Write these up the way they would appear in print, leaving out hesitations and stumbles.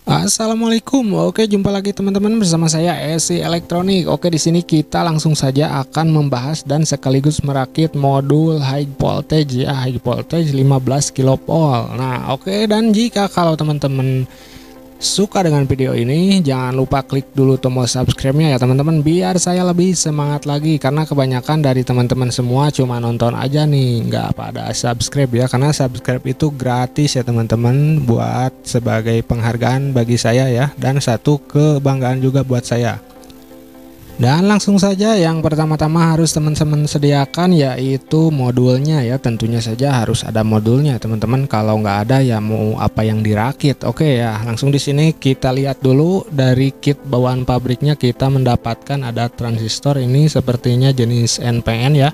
Assalamualaikum. Oke, jumpa lagi teman-teman bersama saya Esi Elektronik. Oke, di sini kita langsung saja akan membahas dan sekaligus merakit modul high voltage ya, high voltage 15 kV. Nah, oke, dan jika kalau teman-teman suka dengan video ini, jangan lupa klik dulu tombol subscribe-nya ya teman-teman, biar saya lebih semangat lagi, karena kebanyakan dari teman-teman semua cuma nonton aja nih, nggak pada subscribe ya, karena subscribe itu gratis ya teman-teman, buat sebagai penghargaan bagi saya ya, dan satu kebanggaan juga buat saya. Dan langsung saja yang pertama-tama harus teman-teman sediakan yaitu modulnya ya, tentunya saja harus ada modulnya teman-teman. Kalau nggak ada ya mau apa yang dirakit. Oke ya, langsung di sini kita lihat dulu dari kit bawaan pabriknya, kita mendapatkan ada transistor ini sepertinya jenis NPN ya.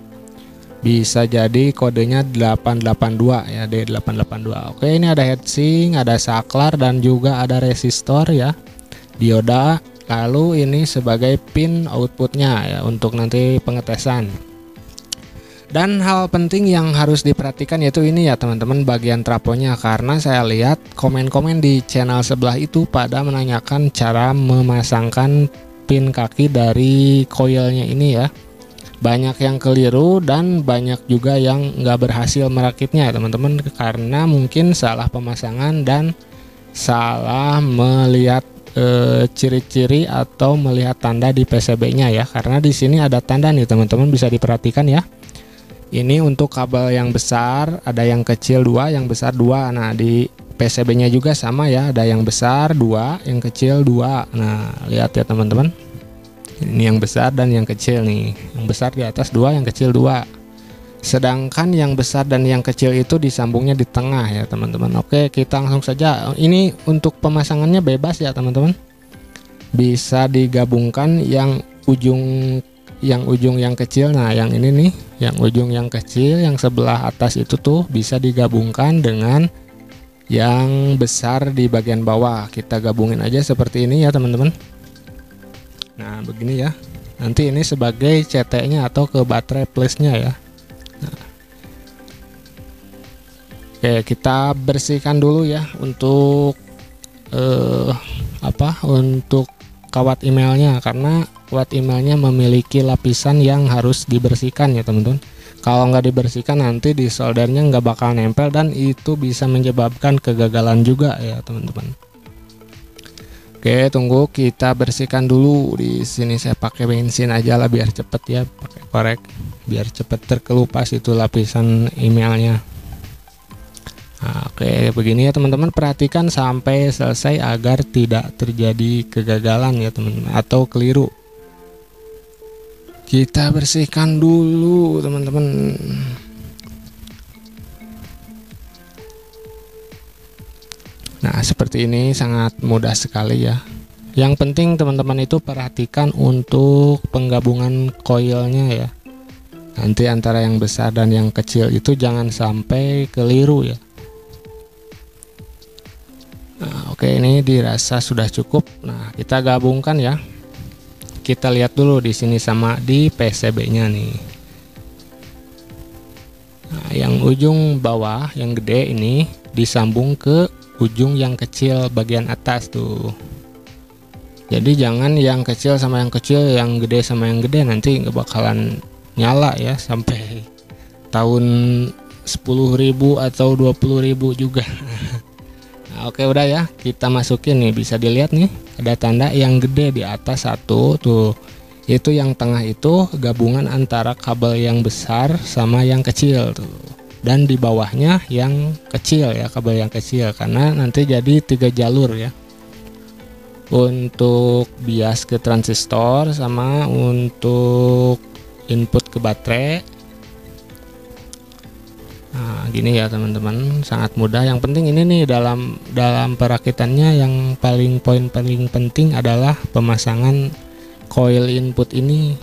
Bisa jadi kodenya 882 ya, D882. Oke, ini ada heatsink, ada saklar, dan juga ada resistor ya, dioda. Lalu ini sebagai pin outputnya ya, untuk nanti pengetesan. Dan hal penting yang harus diperhatikan yaitu ini ya teman-teman, bagian trafonya, karena saya lihat komen-komen di channel sebelah itu pada menanyakan cara memasangkan pin kaki dari coilnya ini ya. Banyak yang keliru dan banyak juga yang nggak berhasil merakitnya ya teman-teman, karena mungkin salah pemasangan dan salah melihat ciri-ciri atau melihat tanda di PCB-nya ya, karena di sini ada tanda nih teman-teman, bisa diperhatikan ya. Ini untuk kabel yang besar, ada yang kecil 2, yang besar 2. Nah, di PCB-nya juga sama ya, ada yang besar 2, yang kecil 2. Nah, lihat ya teman-teman. Ini yang besar dan yang kecil nih. Yang besar di atas 2, yang kecil 2. Sedangkan yang besar dan yang kecil itu disambungnya di tengah ya teman-teman. Oke, kita langsung saja. Ini untuk pemasangannya bebas ya teman-teman, bisa digabungkan yang ujung yang kecil. Nah, yang ini nih, yang ujung yang kecil yang sebelah atas itu tuh bisa digabungkan dengan yang besar di bagian bawah. Kita gabungin aja seperti ini ya teman-teman. Nah, begini ya. Nanti ini sebagai CT-nya atau ke baterai plus-nya ya. Oke, kita bersihkan dulu ya untuk untuk kawat emailnya, karena kawat emailnya memiliki lapisan yang harus dibersihkan ya teman-teman. Kalau nggak dibersihkan nanti di soldernya nggak bakal nempel, dan itu bisa menyebabkan kegagalan juga ya teman-teman. Oke, tunggu kita bersihkan dulu. Di sini saya pakai bensin aja lah biar cepet ya, pakai korek biar cepet terkelupas itu lapisan emailnya. Nah, oke, begini ya teman-teman, perhatikan sampai selesai agar tidak terjadi kegagalan ya teman-teman, atau keliru. Kita bersihkan dulu teman-teman. Nah, seperti ini sangat mudah sekali ya. Yang penting teman-teman itu perhatikan untuk penggabungan coilnya ya. Nanti antara yang besar dan yang kecil itu jangan sampai keliru ya. Nah, oke, ini dirasa sudah cukup. Nah, kita gabungkan ya. Kita lihat dulu di sini sama di PCB-nya nih. Nah, yang ujung bawah yang gede ini disambung ke ujung yang kecil bagian atas tuh. Jadi jangan yang kecil sama yang kecil, yang gede sama yang gede, nanti nggak bakalan nyala ya sampai tahun 10.000 atau 20.000 juga. Nah, oke, udah ya, kita masukin nih, bisa dilihat nih ada tanda yang gede di atas satu tuh, itu yang tengah itu gabungan antara kabel yang besar sama yang kecil tuh, dan di bawahnya yang kecil ya, kabel yang kecil, karena nanti jadi 3 jalur ya, untuk bias ke transistor sama untuk input ke baterai. Nah, gini ya teman-teman, sangat mudah. Yang penting ini nih, dalam perakitannya yang paling penting adalah pemasangan coil input ini,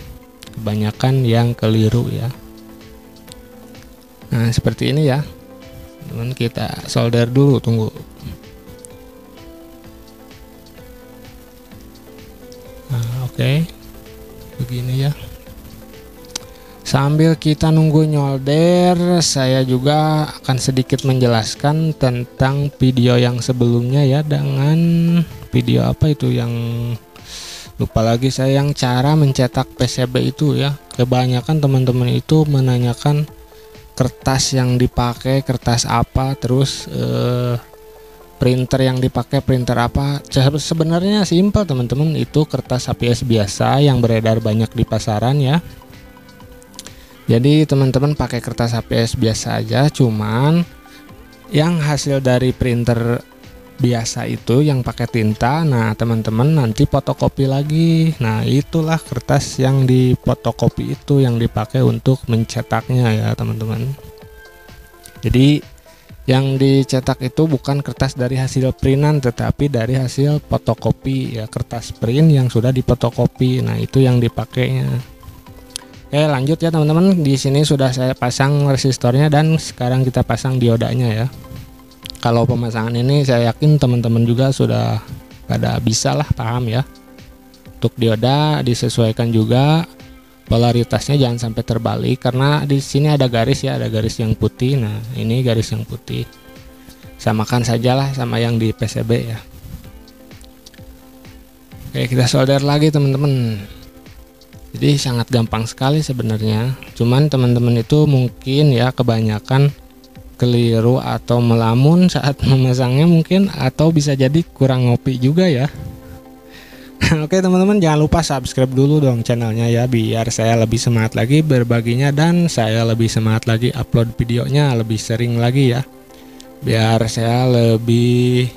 kebanyakan yang keliru ya. Nah, seperti ini ya teman, kita solder dulu, tunggu. Nah, oke, begini ya. Sambil kita nunggu nyolder, saya juga akan sedikit menjelaskan tentang video yang sebelumnya ya, dengan video apa itu yang lupa lagi saya, yang cara mencetak PCB itu ya. Kebanyakan teman-teman itu menanyakan kertas yang dipakai kertas apa, terus printer yang dipakai printer apa. Sebenarnya simpel teman-teman, itu kertas HPS biasa yang beredar banyak di pasaran ya. Jadi teman-teman pakai kertas HPS biasa aja, cuman yang hasil dari printer biasa itu yang pakai tinta, nah teman-teman nanti fotokopi lagi. Nah itulah kertas yang difotokopi itu yang dipakai untuk mencetaknya ya teman-teman. Jadi yang dicetak itu bukan kertas dari hasil printan, tetapi dari hasil fotokopi ya, kertas print yang sudah difotokopi. Nah itu yang dipakainya. Oke lanjut ya teman-teman, di sini sudah saya pasang resistornya dan sekarang kita pasang diodanya ya. Kalau pemasangan ini saya yakin teman-teman juga sudah pada bisa lah paham ya. Untuk dioda disesuaikan juga polaritasnya, jangan sampai terbalik karena di sini ada garis ya, ada garis yang putih. Nah ini garis yang putih, samakan sajalah sama yang di PCB ya. Oke kita solder lagi teman-teman. Jadi sangat gampang sekali sebenarnya, cuman teman-teman itu mungkin ya kebanyakan keliru atau melamun saat memasangnya mungkin, atau bisa jadi kurang ngopi juga ya. Oke teman-teman, jangan lupa subscribe dulu dong channelnya ya, biar saya lebih semangat lagi berbaginya dan saya lebih semangat lagi upload videonya lebih sering lagi ya, biar saya lebih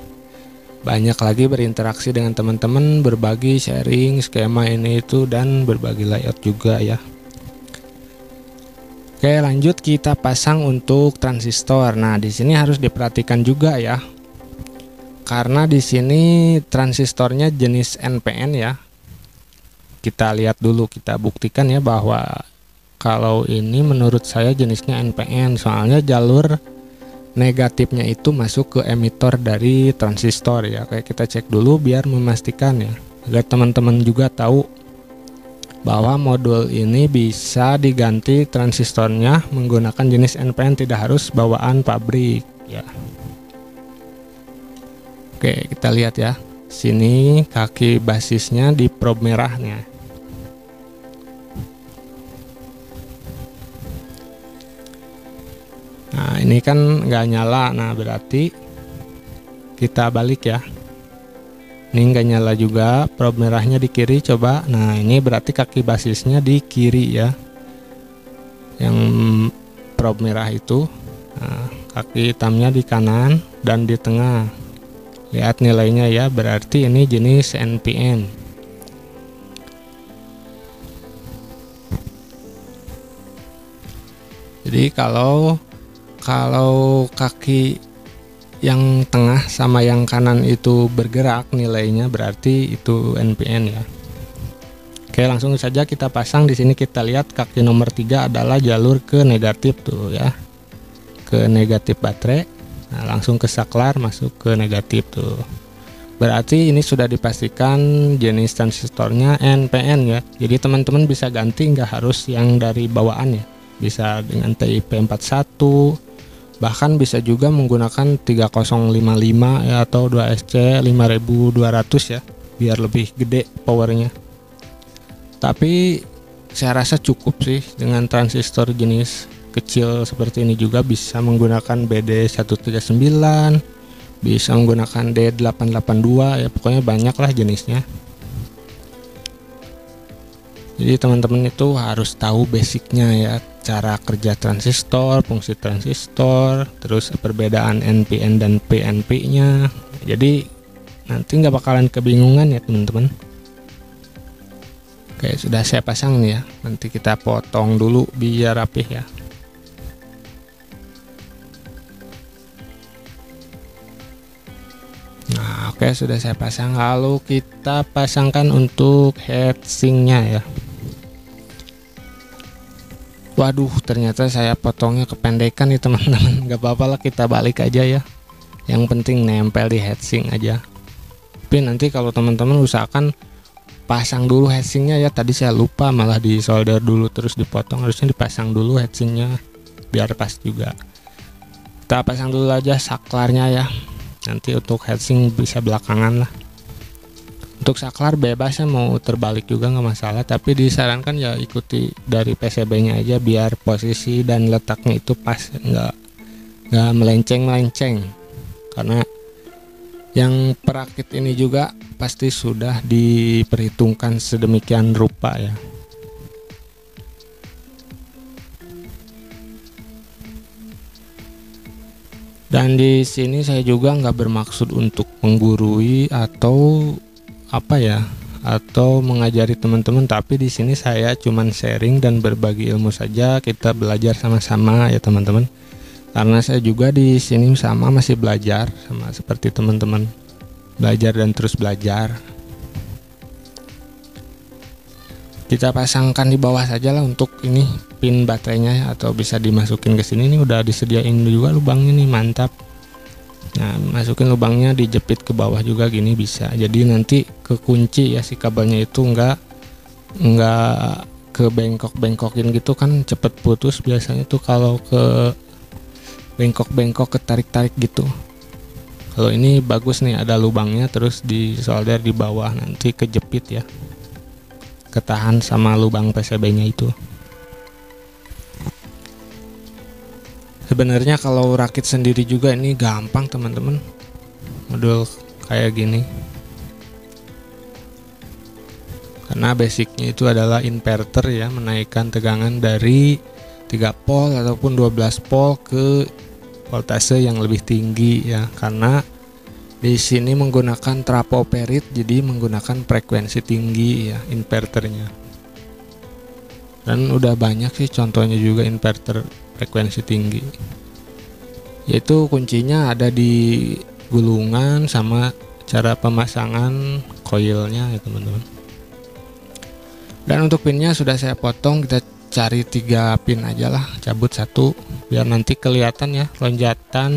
banyak lagi berinteraksi dengan teman-teman, berbagi sharing skema ini itu dan berbagi layout juga ya. Oke lanjut kita pasang untuk transistor. Nah di sini harus diperhatikan juga ya, karena di sini transistornya jenis NPN ya. Kita lihat dulu, kita buktikan ya bahwa kalau ini menurut saya jenisnya NPN, soalnya jalur negatifnya itu masuk ke emitor dari transistor ya. Kayak kita cek dulu biar memastikan ya, agar teman-teman juga tahu bahwa modul ini bisa diganti transistornya menggunakan jenis NPN, tidak harus bawaan pabrik ya. Oke kita lihat ya, sini kaki basisnya di probe merahnya. Nah ini kan nggak nyala, nah berarti kita balik ya. Ini nggak nyala juga, probe merahnya di kiri coba. Nah ini berarti kaki basisnya di kiri ya, yang probe merah itu. Nah, kaki hitamnya di kanan dan di tengah. Lihat nilainya ya, berarti ini jenis NPN. Jadi kalau kaki yang tengah sama yang kanan itu bergerak nilainya, berarti itu NPN ya. Oke langsung saja kita pasang. Di sini kita lihat kaki nomor 3 adalah jalur ke negatif tuh ya, ke negatif baterai. Nah langsung ke saklar masuk ke negatif tuh, berarti ini sudah dipastikan jenis transistornya NPN ya. Jadi teman-teman bisa ganti, nggak harus yang dari bawaan ya, bisa dengan TIP41, bahkan bisa juga menggunakan 3055 ya, atau 2SC 5200 ya, biar lebih gede powernya. Tapi saya rasa cukup sih dengan transistor jenis kecil seperti ini. Juga bisa menggunakan BD139, bisa menggunakan D882 ya, pokoknya banyak lah jenisnya. Jadi teman-teman itu harus tahu basicnya ya, cara kerja transistor, fungsi transistor, terus perbedaan NPN dan PNP nya. Jadi nanti nggak bakalan kebingungan ya teman-teman. Oke sudah saya pasang nih ya, nanti kita potong dulu biar rapih ya. Nah oke sudah saya pasang, lalu kita pasangkan untuk heatsinknya ya. Waduh ternyata saya potongnya kependekan nih teman-teman, nggak apa-apa lah, kita balik aja ya, yang penting nempel di heatsink aja. Tapi nanti kalau teman-teman usahakan pasang dulu heatsinknya ya. Tadi saya lupa, malah di solder dulu terus dipotong. Harusnya dipasang dulu heatsinknya biar pas juga. Kita pasang dulu aja saklarnya ya. Nanti untuk heatsink bisa belakangan lah. Untuk saklar bebas ya, mau terbalik juga nggak masalah, tapi disarankan ya ikuti dari PCB-nya aja biar posisi dan letaknya itu pas, nggak melenceng. Karena yang perakit ini juga pasti sudah diperhitungkan sedemikian rupa ya. Dan di sini saya juga nggak bermaksud untuk menggurui atau apa ya, atau mengajari teman-teman, tapi di sini saya cuman sharing dan berbagi ilmu saja. Kita belajar sama-sama ya teman-teman. Karena saya juga di sini sama masih belajar, sama seperti teman-teman, belajar dan terus belajar. Kita pasangkan di bawah saja lah untuk ini pin baterainya, atau bisa dimasukin ke sini. Ini udah disediain juga lubangnya nih, mantap. Nah, masukin lubangnya, dijepit ke bawah juga gini bisa. Jadi nanti kekunci ya si kabelnya itu nggak ke bengkok-bengkokin gitu kan, cepet putus biasanya tuh kalau ke bengkok-bengkok, ketarik-tarik gitu. Kalau ini bagus nih, ada lubangnya, terus disolder di bawah, nanti kejepit ya, ketahan sama lubang PCB-nya itu. Sebenarnya kalau rakit sendiri juga ini gampang teman-teman, modul kayak gini. Karena basicnya itu adalah inverter ya, menaikkan tegangan dari 3 volt ataupun 12 volt ke voltase yang lebih tinggi ya. Karena di sini menggunakan trafoperit, jadi menggunakan frekuensi tinggi ya inverternya. Dan udah banyak sih contohnya juga inverter frekuensi tinggi, yaitu kuncinya ada di gulungan sama cara pemasangan koilnya ya teman-teman. Dan untuk pinnya sudah saya potong, kita cari 3 pin aja lah, cabut 1 biar nanti kelihatan ya lonjatan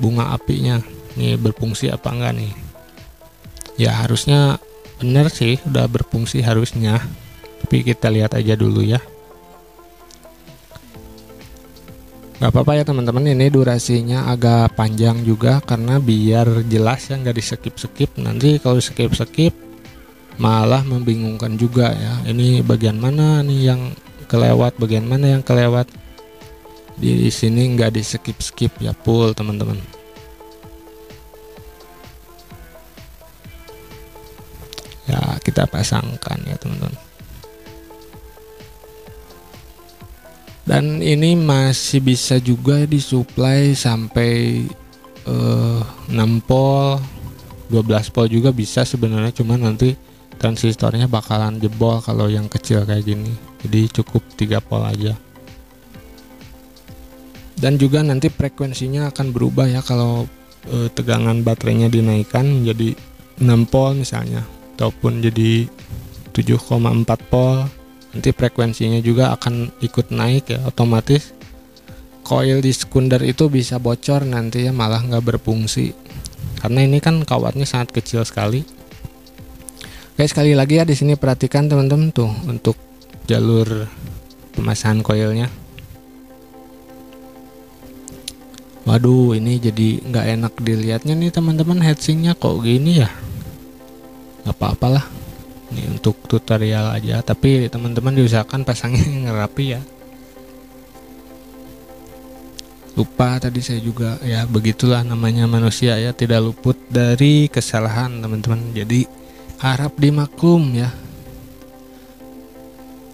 bunga apinya ini berfungsi apa enggak nih. Ya harusnya bener sih, udah berfungsi harusnya, tapi kita lihat aja dulu ya. Gak apa-apa ya teman-teman, ini durasinya agak panjang juga karena biar jelas ya, nggak di skip-skip. Nanti kalau skip-skip malah membingungkan juga ya, ini bagian mana nih yang kelewat, bagian mana yang kelewat. Di sini nggak di skip-skip ya, full teman-teman. Ya kita pasangkan ya teman-teman. Dan ini masih bisa juga disuplai sampai 6 volt, 12 volt juga bisa sebenarnya, cuman nanti transistornya bakalan jebol kalau yang kecil kayak gini. Jadi cukup 3 volt aja. Dan juga nanti frekuensinya akan berubah ya kalau tegangan baterainya dinaikkan menjadi 6 volt misalnya, ataupun jadi 7,4 volt. Nanti frekuensinya juga akan ikut naik ya, otomatis koil di sekunder itu bisa bocor nanti ya, malah nggak berfungsi karena ini kan kawatnya sangat kecil sekali. Oke, sekali lagi ya di sini perhatikan teman-teman tuh untuk jalur pemasangan koilnya. Waduh, ini jadi nggak enak dilihatnya nih teman-teman, heatsinknya kok gini ya. Nggak apa-apalah, ini untuk tutorial aja, tapi teman-teman diusahakan pasangnya yang rapi ya. Lupa tadi saya juga ya, begitulah namanya manusia ya, tidak luput dari kesalahan teman-teman. Jadi harap dimaklum ya.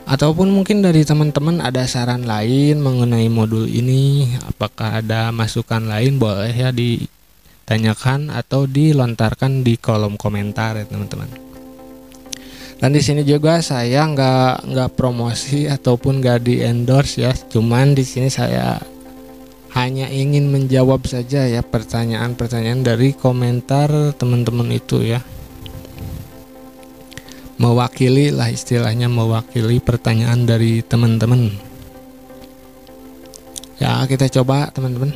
Ataupun mungkin dari teman-teman ada saran lain mengenai modul ini, apakah ada masukan lain, boleh ya ditanyakan atau dilontarkan di kolom komentar ya teman-teman. Dan di sini juga saya nggak promosi ataupun nggak di endorse ya, cuman di sini saya hanya ingin menjawab saja ya pertanyaan-pertanyaan dari komentar teman-teman itu ya, mewakili lah istilahnya, mewakili pertanyaan dari teman-teman ya. Kita coba teman-teman.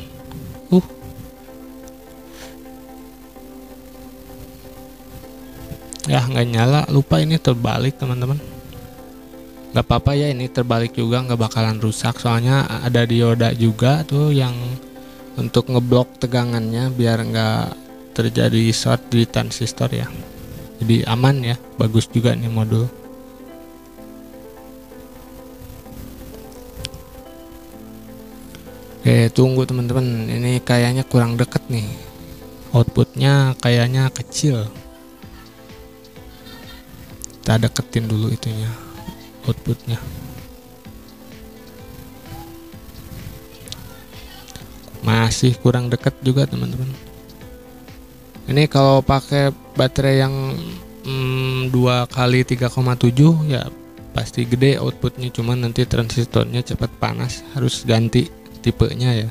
Ya nggak nyala, lupa ini terbalik teman-teman. Nggak apa-apa ya, ini terbalik juga nggak bakalan rusak, soalnya ada dioda juga tuh yang untuk ngeblok tegangannya biar nggak terjadi short di transistor ya. Jadi aman ya, bagus juga nih modul. Oke, tunggu teman-teman, ini kayaknya kurang deket nih, outputnya kayaknya kecil. Kita deketin dulu itunya, outputnya. Masih kurang deket juga teman-teman. Ini kalau pakai baterai yang 2 kali 3,7 ya pasti gede outputnya, cuman nanti transistornya cepat panas, harus ganti tipenya ya.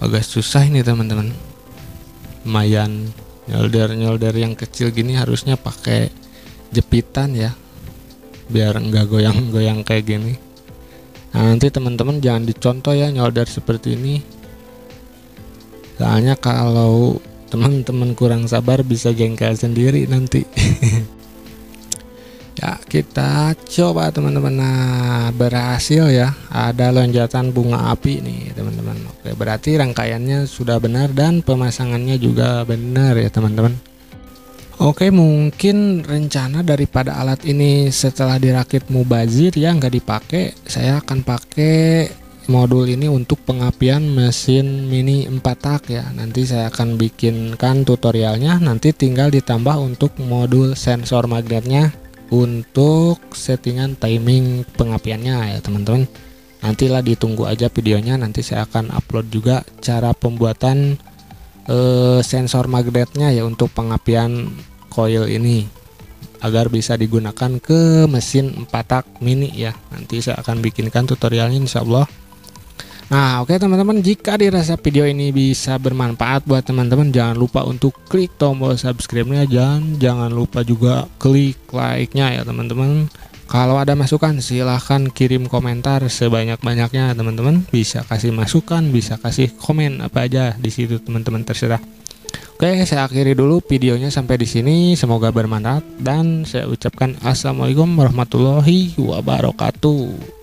Agak susah ini teman-teman. Lumayan nyolder yang kecil gini harusnya pakai jepitan ya, biar enggak goyang-goyang kayak gini. Nah, nanti teman-teman jangan dicontoh ya nyolder seperti ini. Soalnya kalau teman-teman kurang sabar bisa jengkel sendiri nanti. Ya kita coba teman-teman. Nah berhasil ya, ada lonjatan bunga api nih teman-teman. Oke, berarti rangkaiannya sudah benar dan pemasangannya juga benar ya teman-teman. Oke, mungkin rencana daripada alat ini setelah dirakit mubazir ya nggak dipakai, saya akan pakai modul ini untuk pengapian mesin mini 4 tak ya. Nanti saya akan bikinkan tutorialnya, nanti tinggal ditambah untuk modul sensor magnetnya untuk settingan timing pengapiannya ya teman-teman. Nantilah ditunggu aja videonya, nanti saya akan upload juga cara pembuatan sensor magnetnya ya untuk pengapian coil ini agar bisa digunakan ke mesin 4 tak mini ya. Nanti saya akan bikinkan tutorialnya insyaallah. Nah oke teman-teman, jika dirasa video ini bisa bermanfaat buat teman-teman, jangan lupa untuk klik tombol subscribe-nya, jangan lupa juga klik like-nya ya teman-teman. Kalau ada masukan silahkan kirim komentar sebanyak-banyaknya teman-teman, bisa kasih masukan, bisa kasih komen apa aja di situ teman-teman, terserah. Oke, saya akhiri dulu videonya sampai di sini, semoga bermanfaat dan saya ucapkan assalamualaikum warahmatullahi wabarakatuh.